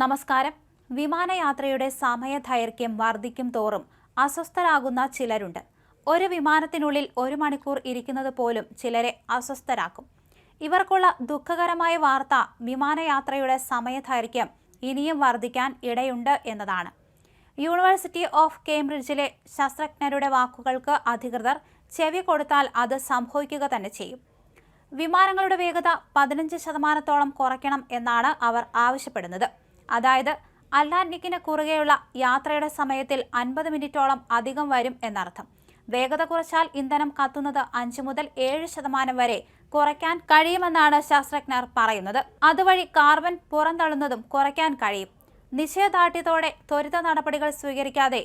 നമസ്കാരം. വിമാനയാത്രയുടെ സമയദൈർഘ്യം വർദ്ധിക്കും തോറും അസ്വസ്ഥരാകുന്ന ചിലരുണ്ട്. ഒരു വിമാനത്തിനുള്ളിൽ 1 മണിക്കൂർ ഇരിക്കുന്നത് പോലും ചിലരെ അസ്വസ്ഥരാക്കും. ഇവർക്കുള്ള ദുഃഖകരമായ വാർത്ത വിമാനയാത്രയുടെ സമയദൈർഘ്യം ഇനിയും വർദ്ധിക്കാൻ ഇടയുണ്ട് എന്നതാണ്. യൂണിവേഴ്സിറ്റി ഓഫ് കേംബ്രിഡ്ജിലെ ശാസ്ത്രജ്ഞരുടെ വാക്കുകൾക്ക് അധികൃതർ ചെവി കൊടുത്താൽ അത് സംഭവിക്കുക തന്നെ ചെയ്യും. വിമാനങ്ങളുടെ വേഗത 15% കുറയ്ക്കണം എന്നാണ് അവർ ആവശ്യപ്പെടുന്നത്. അതായത് അറ്റ്ലാന്റിക്കിന് കുറുകെയുള്ള യാത്രയുടെ സമയത്തിൽ 50 മിനിറ്റോളം അധികം വരും എന്നർത്ഥം. വേഗത കുറച്ചാൽ ഇന്ധനം കത്തുന്നത് 5 മുതൽ 7% വരെ കുറയ്ക്കാൻ കഴിയുമെന്നാണ് ശാസ്ത്രജ്ഞർ പറയുന്നത്. അതുവഴി കാർബൺ പുറന്തള്ളുന്നതും കുറയ്ക്കാൻ കഴിയും. നിശ്ചയദാർഢ്യത്തോടെ ത്വരിത നടപടികൾ സ്വീകരിക്കാതെ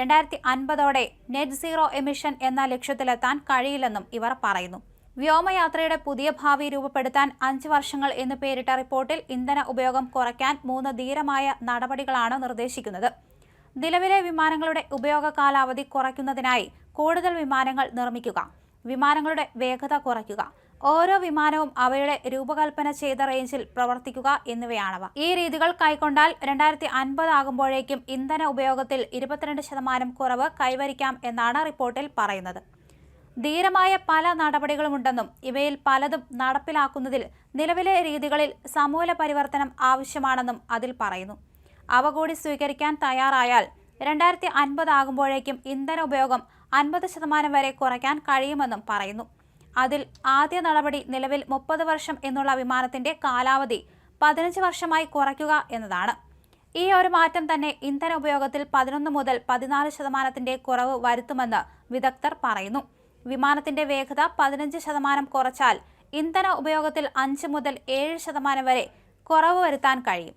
2050ഓടെ നെറ്റ് സീറോ എമിഷൻ എന്ന ലക്ഷ്യത്തിലെത്താൻ കഴിയില്ലെന്നും ഇവർ പറയുന്നു. വ്യോമയാത്രയുടെ പുതിയ ഭാവി രൂപപ്പെടുത്താൻ 5 വർഷങ്ങൾ എന്ന് പേരിട്ട റിപ്പോർട്ടിൽ ഇന്ധന ഉപയോഗം കുറയ്ക്കാൻ 3 ധീരമായ നടപടികളാണ് നിർദ്ദേശിക്കുന്നത്. നിലവിലെ വിമാനങ്ങളുടെ ഉപയോഗ കാലാവധി കുറയ്ക്കുന്നതിനായി കൂടുതൽ വിമാനങ്ങൾ നിർമ്മിക്കുക, വിമാനങ്ങളുടെ വേഗത കുറയ്ക്കുക, ഓരോ വിമാനവും അവയുടെ രൂപകൽപ്പന ചെയ്ത റേഞ്ചിൽ പ്രവർത്തിക്കുക എന്നിവയാണവ. ഈ രീതികൾ കൈക്കൊണ്ടാൽ 2050 ആകുമ്പോഴേക്കും ഇന്ധന ഉപയോഗത്തിൽ 22% കുറവ് കൈവരിക്കാം എന്നാണ് റിപ്പോർട്ടിൽ പറയുന്നത്. ധീരമായ പല നടപടികളുമുണ്ടെന്നും ഇവയിൽ പലതും നടപ്പിലാക്കുന്നതിൽ നിലവിലെ രീതികളിൽ സമൂല പരിവർത്തനം ആവശ്യമാണെന്നും അതിൽ പറയുന്നു. അവ കൂടി സ്വീകരിക്കാൻ തയ്യാറായാൽ 2050 ആകുമ്പോഴേക്കും ഇന്ധന ഉപയോഗം 50% വരെ കുറയ്ക്കാൻ കഴിയുമെന്നും പറയുന്നു. അതിൽ ആദ്യ നടപടി നിലവിൽ 30 വർഷം എന്നുള്ള വിമാനത്തിന്റെ കാലാവധി 15 വർഷമായി കുറയ്ക്കുക എന്നതാണ്. ഈ ഒരു മാറ്റം തന്നെ ഇന്ധന ഉപയോഗത്തിൽ 11 മുതൽ 14% കുറവ് വരുത്തുമെന്ന് വിദഗ്ധർ പറയുന്നു. വിമാനത്തിന്റെ വേഗത 15% കുറച്ചാൽ ഇന്ധന ഉപയോഗത്തിൽ 5 മുതൽ 7% വരെ കുറവ് വരുത്താൻ കഴിയും.